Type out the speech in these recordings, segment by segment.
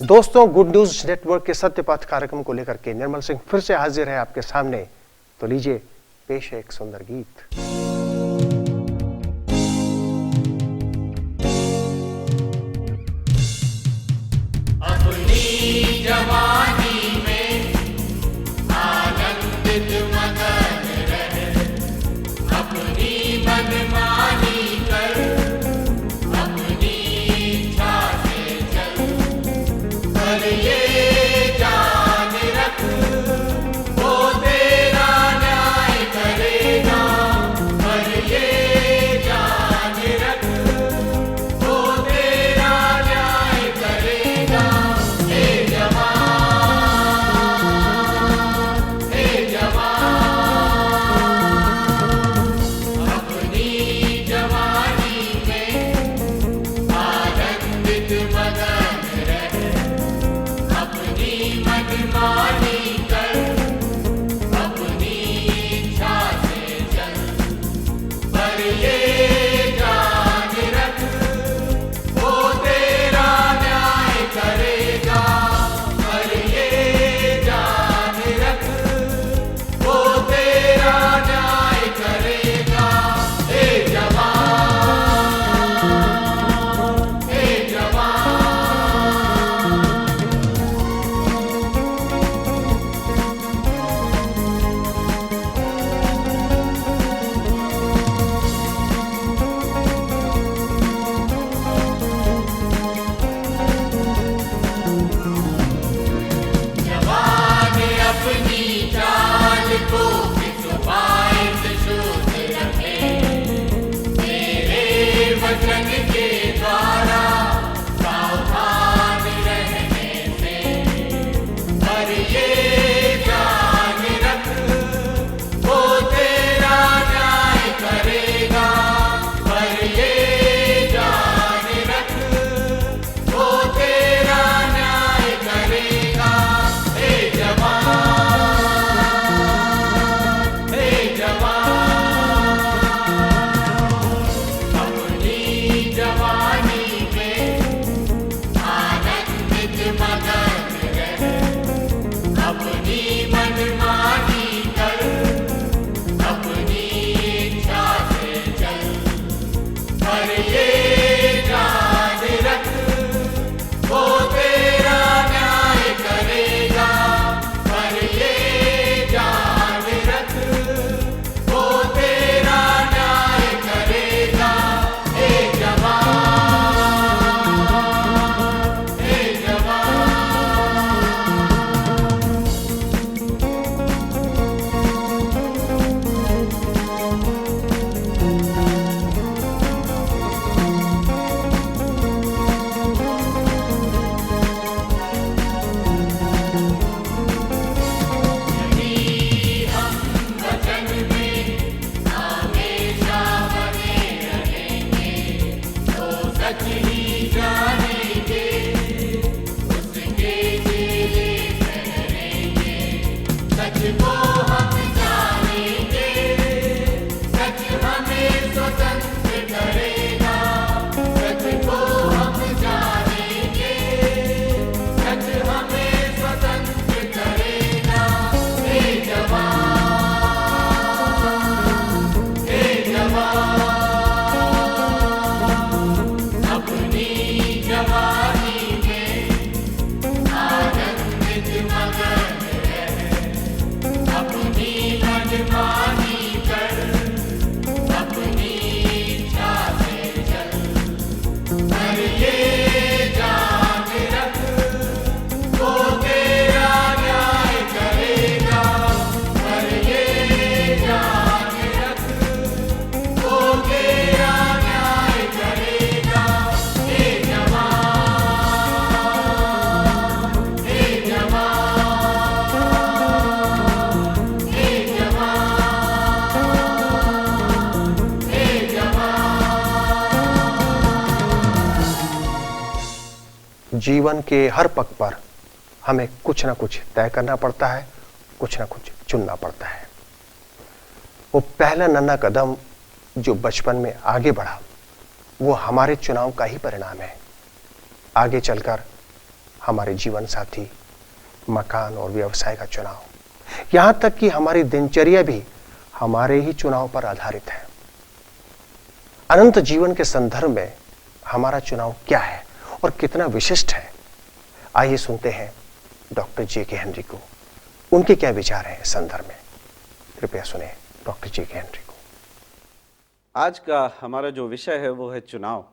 दोस्तों, good news network के सत्य पथ कार्यक्रम को लेकर के निर्मल सिंह फिर से हाजिर है आपके सामने। तो लीजिए पेश है एक सुंदर गीत। अपनी जवानी में आनंदित मगन रहे, अपनी मनमानी कर, अपनी इच्छा से चल, पर ये जान रख वो तेरा न्याय करेगा, पर ये जान रख वो तेरा न्याय करेगा। हे जवान, अपनी जवानी में आनंदित मगन रहे, अपनी मनमानी कर, अपनी इच्छा से चल, पर ये जान रख वो तेरा न्याय करेगा, पर ये जान रख वो तेरा न्याय करेगा। हे जवान, हे जवान, जवान अपनी चाल को किस उपाय से शुद्ध रखे, तेरे वचन के द्वारा सावधान रहने से, पर ये जान रख वो तेरा न्याय करेगा, पर ये जान रख वो तेरा न्याय करेगा। हे जवान, हे जवान, अपनी जवानी में आनंदित मगन रहे, अपनी मनमानी कर, अपनी इच्छा से चल, पर ये जान रख वो तेरा न्याय करेगा, पर ये जान रख वो तेरा न्याय करेगा। हे जवान, हे जवान, यदि हम वचन में हमेशा बने रहेंगे, तो सच ही जानेंगे, उसके चेले ठहरेंगे, सच को हम जानेंगे, सच हमें स्वतंत्र करेगा, सच को हम जानेंगे, सच हमें स्वतंत्र करेगा। हे जवान, हे जवान, अपनी जवानी में आनंदित मगन रहे, अपनी मनमानी कर, अपनी इच्छा से चल, पर ये जान रख वो तेरा न्याय करेगा, पर ये जान रख वो तेरा न्याय करेगा। हे जवान, हे जवान, हे जवान, हे जवान। जीवन के हर पग पर हमें कुछ ना कुछ तय करना पड़ता है, कुछ ना कुछ चुनना पड़ता है। वो पहला नन्हा कदम जो बचपन में आगे बढ़ा, वो हमारे चुनाव का ही परिणाम है। आगे चलकर हमारे जीवन साथी, मकान और व्यवसाय का चुनाव, यहां तक कि हमारी दिनचर्या भी हमारे ही चुनाव पर आधारित है। अनंत जीवन के संदर्भ में हमारा चुनाव क्या है और कितना विशिष्ट है, आइए सुनते हैं डॉक्टर जे.के. हेनरी को। उनके क्या विचार हैं इस संदर्भ में, कृपया सुने डॉक्टर जे.के. हेनरी को। आज का हमारा जो विषय है वो है चुनाव।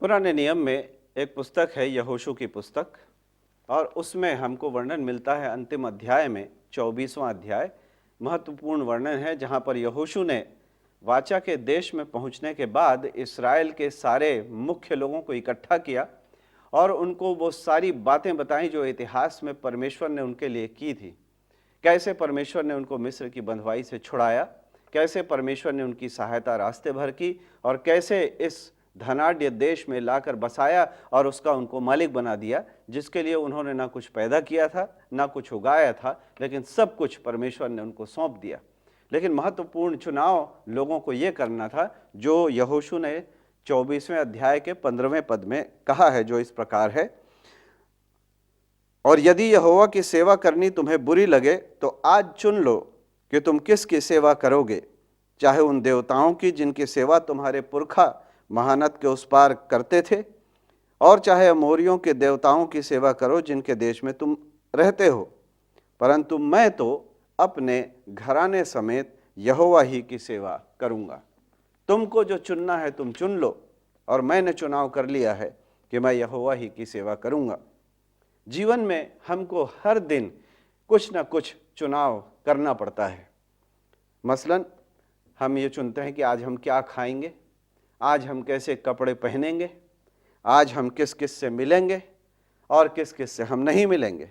पुराने नियम में एक पुस्तक है यहोशू की पुस्तक, और उसमें हमको वर्णन मिलता है अंतिम अध्याय में, 24वां अध्याय महत्वपूर्ण वर्णन है, जहां पर यहोशू ने वाचा के देश में पहुंचने के बाद इस्राएल के सारे मुख्य लोगों को इकट्ठा किया और उनको वो सारी बातें बताई जो इतिहास में परमेश्वर ने उनके लिए की थी। कैसे परमेश्वर ने उनको मिस्र की बंधुआई से छुड़ाया, कैसे परमेश्वर ने उनकी सहायता रास्ते भर की, और कैसे इस धनाढ्य देश में लाकर बसाया और उसका उनको मालिक बना दिया, जिसके लिए उन्होंने ना कुछ पैदा किया था, ना कुछ उगाया था, लेकिन सब कुछ परमेश्वर ने उनको सौंप दिया। लेकिन महत्वपूर्ण चुनाव लोगों को ये करना था, जो यहोशू ने 24वें अध्याय के 15वें पद में कहा है, जो इस प्रकार है, और यदि यहोवा की सेवा करनी तुम्हें बुरी लगे तो आज चुन लो कि तुम किसकी सेवा करोगे, चाहे उन देवताओं की जिनकी सेवा तुम्हारे पुरखा महानद के उस पार करते थे, और चाहे अमोरियों के देवताओं की सेवा करो जिनके देश में तुम रहते हो, परंतु मैं तो अपने घराने समेत यहोवा ही की सेवा करूंगा। तुमको जो चुनना है तुम चुन लो, और मैंने चुनाव कर लिया है कि मैं यहोवा ही की सेवा करूंगा। जीवन में हमको हर दिन कुछ ना कुछ चुनाव करना पड़ता है। मसलन हम ये चुनते हैं कि आज हम क्या खाएंगे, आज हम कैसे कपड़े पहनेंगे, आज हम किस किस से मिलेंगे और किस किस से हम नहीं मिलेंगे।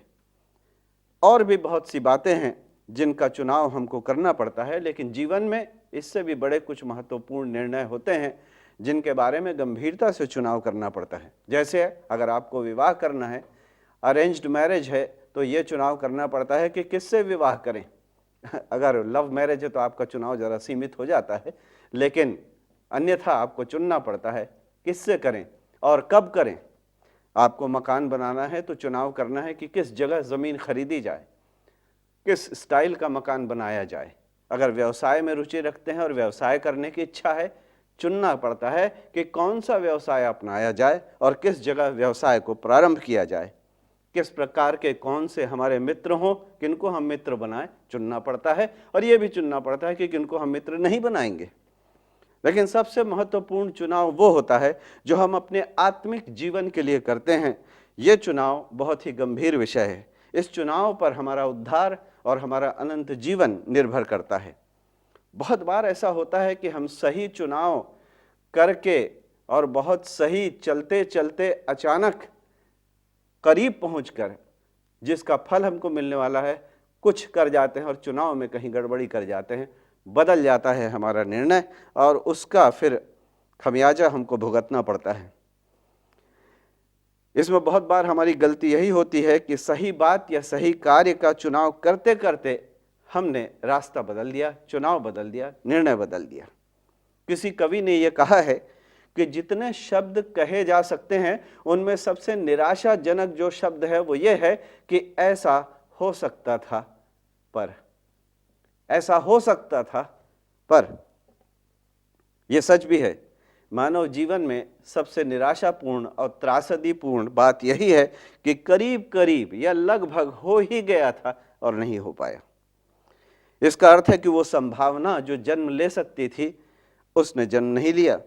और भी बहुत सी बातें हैं जिनका चुनाव हमको करना पड़ता है, लेकिन जीवन में इससे भी बड़े कुछ महत्वपूर्ण निर्णय होते हैं जिनके बारे में गंभीरता से चुनाव करना पड़ता है। जैसे अगर आपको विवाह करना है, अरेंज्ड मैरिज है, तो ये चुनाव करना पड़ता है कि किससे विवाह करें। अगर लव मैरिज है तो आपका चुनाव ज़रा सीमित हो जाता है, लेकिन अन्यथा आपको चुनना पड़ता है किससे करें और कब करें। आपको मकान बनाना है तो चुनाव करना है कि किस जगह ज़मीन खरीदी जाए, किस स्टाइल का मकान बनाया जाए। अगर व्यवसाय में रुचि रखते हैं और व्यवसाय करने की इच्छा है, चुनना पड़ता है कि कौन सा व्यवसाय अपनाया जाए और किस जगह व्यवसाय को प्रारंभ किया जाए। किस प्रकार के कौन से हमारे मित्र हों, किनको हम मित्र बनाएं, चुनना पड़ता है। और ये भी चुनना पड़ता है कि किनको हम मित्र नहीं बनाएंगे। लेकिन सबसे महत्वपूर्ण चुनाव वो होता है जो हम अपने आत्मिक जीवन के लिए करते हैं। ये चुनाव बहुत ही गंभीर विषय है। इस चुनाव पर हमारा उद्धार और हमारा अनंत जीवन निर्भर करता है। बहुत बार ऐसा होता है कि हम सही चुनाव करके और बहुत सही चलते चलते अचानक करीब पहुंचकर जिसका फल हमको मिलने वाला है, कुछ कर जाते हैं और चुनाव में कहीं गड़बड़ी कर जाते हैं, बदल जाता है हमारा निर्णय और उसका फिर खमियाजा हमको भुगतना पड़ता है। इसमें बहुत बार हमारी गलती यही होती है कि सही बात या सही कार्य का चुनाव करते करते हमने रास्ता बदल दिया, चुनाव बदल दिया, निर्णय बदल दिया। किसी कवि ने यह कहा है कि जितने शब्द कहे जा सकते हैं उनमें सबसे निराशाजनक जो शब्द है वो ये है कि ऐसा हो सकता था पर, ऐसा हो सकता था पर। यह सच भी है। मानव जीवन में सबसे निराशापूर्ण और त्रासदीपूर्ण बात यही है कि करीब करीब या लगभग हो ही गया था और नहीं हो पाया। इसका अर्थ है कि वो संभावना जो जन्म ले सकती थी उसने जन्म नहीं लिया।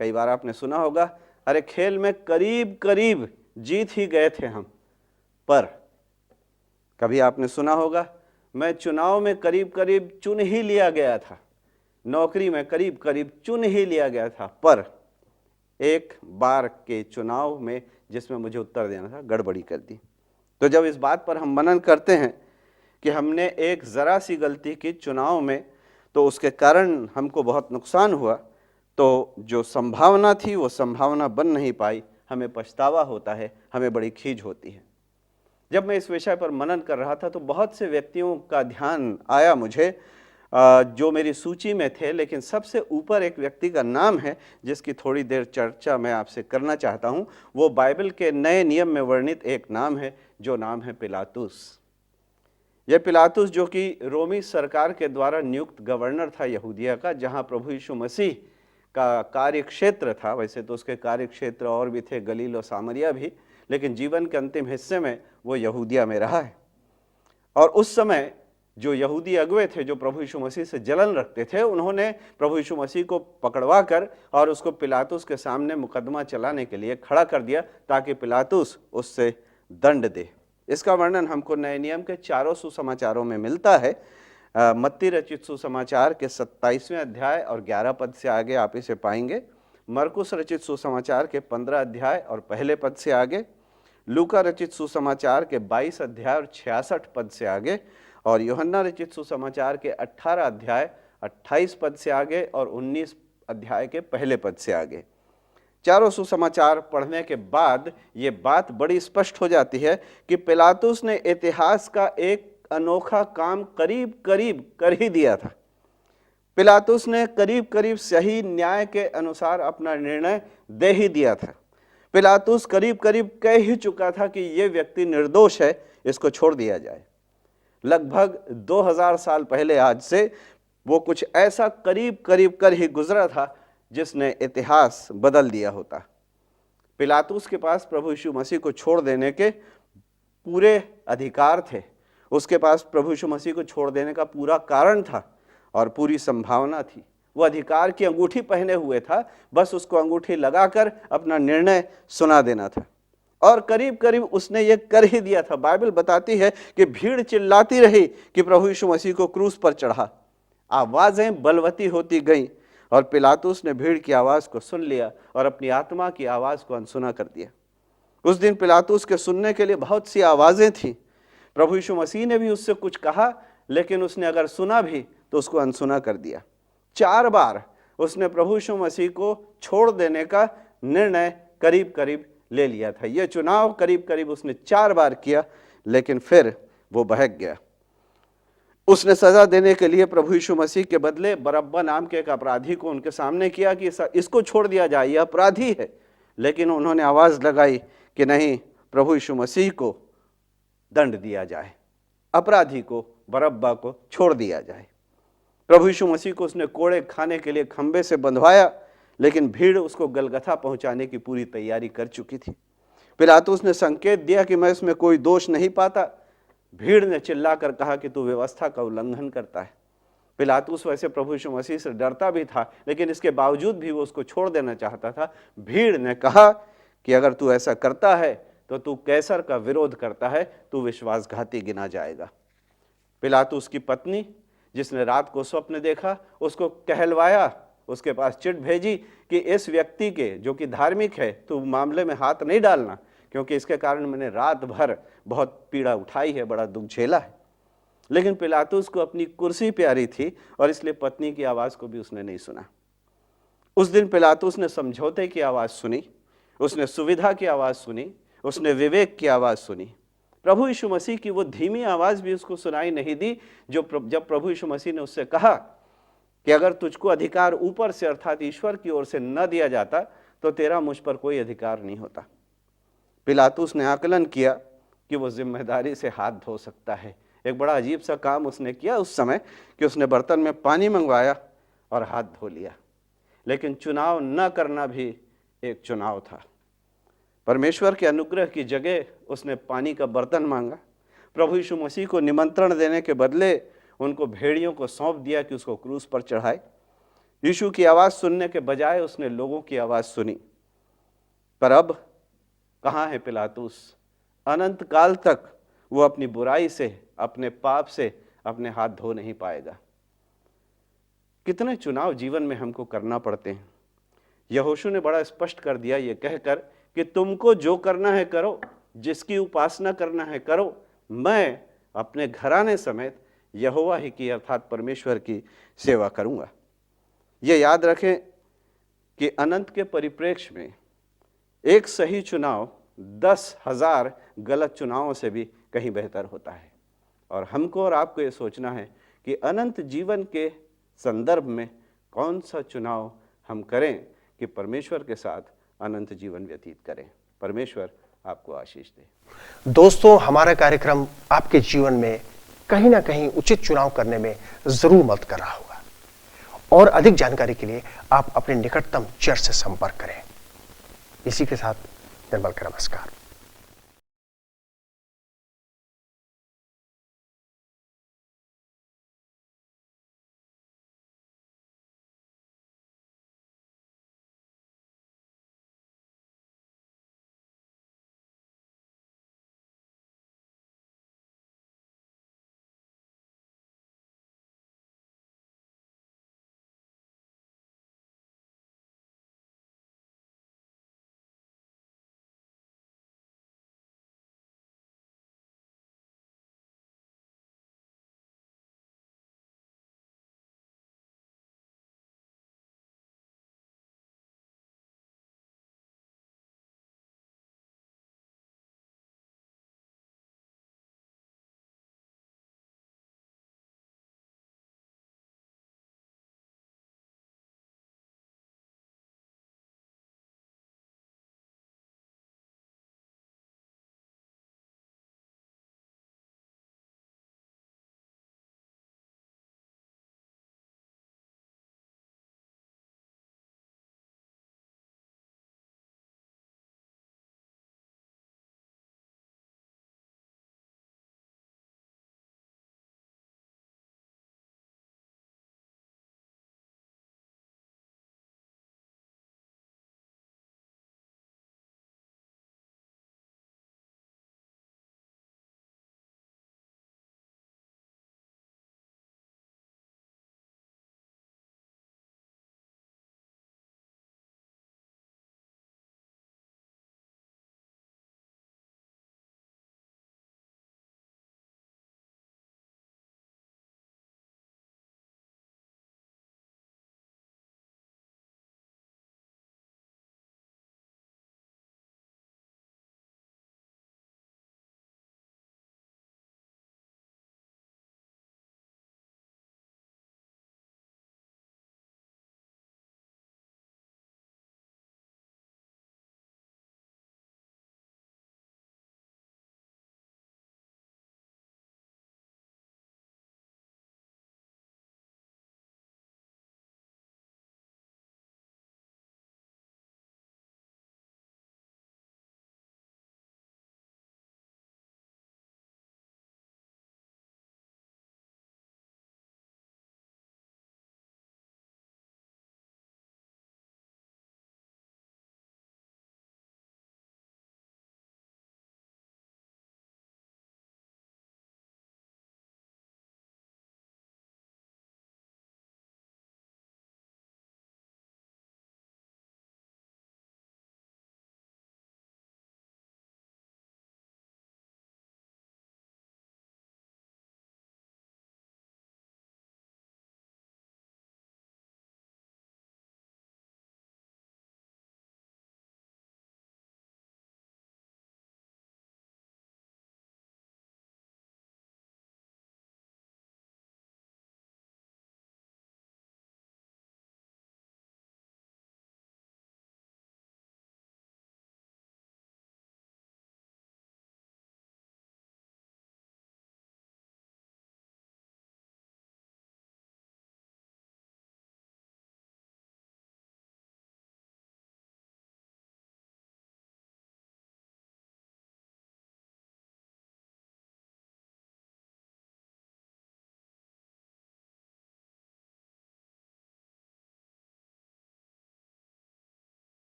कई बार आपने सुना होगा, अरे खेल में करीब करीब जीत ही गए थे हम, पर कभी आपने सुना होगा, मैं चुनाव में करीब करीब चुन ही लिया गया था, नौकरी में करीब करीब चुन ही लिया गया था, पर एक बार के चुनाव में जिसमें मुझे उत्तर देना था, गड़बड़ी कर दी। तो जब इस बात पर हम मनन करते हैं कि हमने एक ज़रा सी गलती की चुनाव में, तो उसके कारण हमको बहुत नुकसान हुआ, तो जो संभावना थी वो संभावना बन नहीं पाई, हमें पछतावा होता है, हमें बड़ी खीज होती है। जब मैं इस विषय पर मनन कर रहा था तो बहुत से व्यक्तियों का ध्यान आया मुझे, जो मेरी सूची में थे, लेकिन सबसे ऊपर एक व्यक्ति का नाम है जिसकी थोड़ी देर चर्चा मैं आपसे करना चाहता हूं। वो बाइबल के नए नियम में वर्णित एक नाम है, जो नाम है पिलातुस। यह पिलातुस जो कि रोमी सरकार के द्वारा नियुक्त गवर्नर था यहूदिया का, जहां प्रभु यीशु मसीह का कार्य क्षेत्र था। वैसे तो उसके कार्य क्षेत्र और भी थे, गलील और सामरिया भी, लेकिन जीवन के अंतिम हिस्से में वो यहूदिया में रहा है। और उस समय जो यहूदी अगुवे थे, जो प्रभु यीशु मसीह से जलन रखते थे, उन्होंने प्रभु यीशु मसीह को पकड़वा कर और उसको पिलातुस के सामने मुकदमा चलाने के लिए खड़ा कर दिया, ताकि पिलातुस उससे दंड दे। इसका वर्णन हमको नए नियम के चारों सुसमाचारों में मिलता है। मत्ती रचित सुसमाचार के 27वें अध्याय और 11 पद से आगे आप इसे पाएंगे। मरकुस रचित सुसमाचार के 15 अध्याय और पहले पद से आगे, लूका रचित सुसमाचार के 22 अध्याय और 66 पद से आगे, और यूहन्ना रचित सुसमाचार के 18 अध्याय 28 पद से आगे और 19 अध्याय के पहले पद से आगे। चारों सुसमाचार पढ़ने के बाद ये बात बड़ी स्पष्ट हो जाती है कि पिलातुस ने इतिहास का एक अनोखा काम करीब करीब कर ही दिया था। पिलातुस ने करीब करीब सही न्याय के अनुसार अपना निर्णय दे ही दिया था। पिलातुस करीब करीब कह ही चुका था कि ये व्यक्ति निर्दोष है, इसको छोड़ दिया जाए। लगभग 2000 साल पहले आज से वो कुछ ऐसा करीब करीब कर ही गुजरा था जिसने इतिहास बदल दिया होता। पिलातुस के पास प्रभु यीशु मसीह को छोड़ देने के पूरे अधिकार थे, उसके पास प्रभु यीशु मसीह को छोड़ देने का पूरा कारण था और पूरी संभावना थी। वो अधिकार की अंगूठी पहने हुए था, बस उसको अंगूठी लगाकर अपना निर्णय सुना देना था, और करीब करीब उसने ये कर ही दिया था। बाइबल बताती है कि भीड़ चिल्लाती रही कि प्रभु यीशु मसीह को क्रूस पर चढ़ा। आवाजें बलवती होती गईं और पिलातुस ने भीड़ की आवाज को सुन लिया और अपनी आत्मा की आवाज को अनसुना कर दिया। उस दिन पिलातुस के सुनने के लिए बहुत सी आवाजें थी। प्रभु यीशु मसीह ने भी उससे कुछ कहा, लेकिन उसने अगर सुना भी तो उसको अनसुना कर दिया। 4 बार उसने प्रभु यीशु मसीह को छोड़ देने का निर्णय करीब करीब ले लिया था। यह चुनाव करीब करीब उसने 4 बार किया, लेकिन फिर वो बहक गया। उसने सजा देने के लिए प्रभु यीशु मसीह के बदले बरअब्बा नाम के एक अपराधी को उनके सामने किया कि इसको छोड़ दिया जाए, यह अपराधी है। लेकिन उन्होंने आवाज लगाई कि नहीं, प्रभु यीशु मसीह को दंड दिया जाए, अपराधी को, बरअब्बा को छोड़ दिया जाए। प्रभु यीशु मसीह को उसने कोड़े खाने के लिए खंबे से बंधवाया, लेकिन भीड़ उसको गलगथा पहुंचाने की पूरी तैयारी कर चुकी थी। पिलातुस ने संकेत दिया कि मैं इसमें कोई दोष नहीं पाता। भीड़ ने चिल्लाकर कहा कि तू व्यवस्था का उल्लंघन करता है। पिलातुस वैसे प्रभु यीशु मसीह से डरता भी था, लेकिन इसके बावजूद भी वो उसको छोड़ देना चाहता था। भीड़ ने कहा कि अगर तू ऐसा करता है तो तू कैसर का विरोध करता है, तू विश्वासघाती गिना जाएगा। पिलातुस की पत्नी, जिसने रात को स्वप्न देखा, उसको कहलवाया, उसके पास चिट्ठी भेजी कि इस व्यक्ति के, जो कि धार्मिक है, तू मामले में हाथ नहीं डालना, क्योंकि इसके कारण मैंने रात भर बहुत पीड़ा उठाई है, बड़ा दुख झेला है। लेकिन पिलातुस को अपनी कुर्सी प्यारी थी और इसलिए पत्नी की आवाज को भी उसने नहीं सुना। उस दिन पिलातुस ने समझौते की आवाज सुनी, उसने सुविधा की आवाज सुनी, उसने विवेक की आवाज सुनी। प्रभु यीशु मसीह की वो धीमी आवाज भी उसको सुनाई नहीं दी, जब प्रभु यीशु मसीह ने उससे कहा कि अगर तुझको अधिकार ऊपर से अर्थात ईश्वर की ओर से न दिया जाता तो तेरा मुझ पर कोई अधिकार नहीं होता। पिलातुस ने आकलन किया कि वो जिम्मेदारी से हाथ धो सकता है। एक बड़ा अजीब सा काम उसने किया उस समय कि उसने बर्तन में पानी मंगवाया और हाथ धो लिया। लेकिन चुनाव न करना भी एक चुनाव था। परमेश्वर के अनुग्रह की जगह उसने पानी का बर्तन मांगा। प्रभु यीशु मसीह को निमंत्रण देने के बदले उनको भेड़ियों को सौंप दिया कि उसको क्रूस पर चढ़ाए। यीशु की आवाज़ सुनने के बजाय उसने लोगों की आवाज़ सुनी। पर अब कहाँ है पिलातुस? अनंत काल तक वो अपनी बुराई से, अपने पाप से अपने हाथ धो नहीं पाएगा। कितने चुनाव जीवन में हमको करना पड़ते हैं। यहोशू ने बड़ा स्पष्ट कर दिया ये कहकर कि तुमको जो करना है करो, जिसकी उपासना करना है करो, मैं अपने घराने समेत यहोवा ही की अर्थात परमेश्वर की सेवा करूंगा। ये याद रखें कि अनंत के परिप्रेक्ष्य में एक सही चुनाव 10,000 गलत चुनावों से भी कहीं बेहतर होता है। और हमको और आपको ये सोचना है कि अनंत जीवन के संदर्भ में कौन सा चुनाव हम करें कि परमेश्वर के साथ अनंत जीवन व्यतीत करें। परमेश्वर आपको आशीष दे। दोस्तों, हमारा कार्यक्रम आपके जीवन में कहीं ना कहीं उचित चुनाव करने में जरूर मदद कर रहा होगा, और अधिक जानकारी के लिए आप अपने निकटतम चर्च से संपर्क करें। इसी के साथ निर्मल का नमस्कार।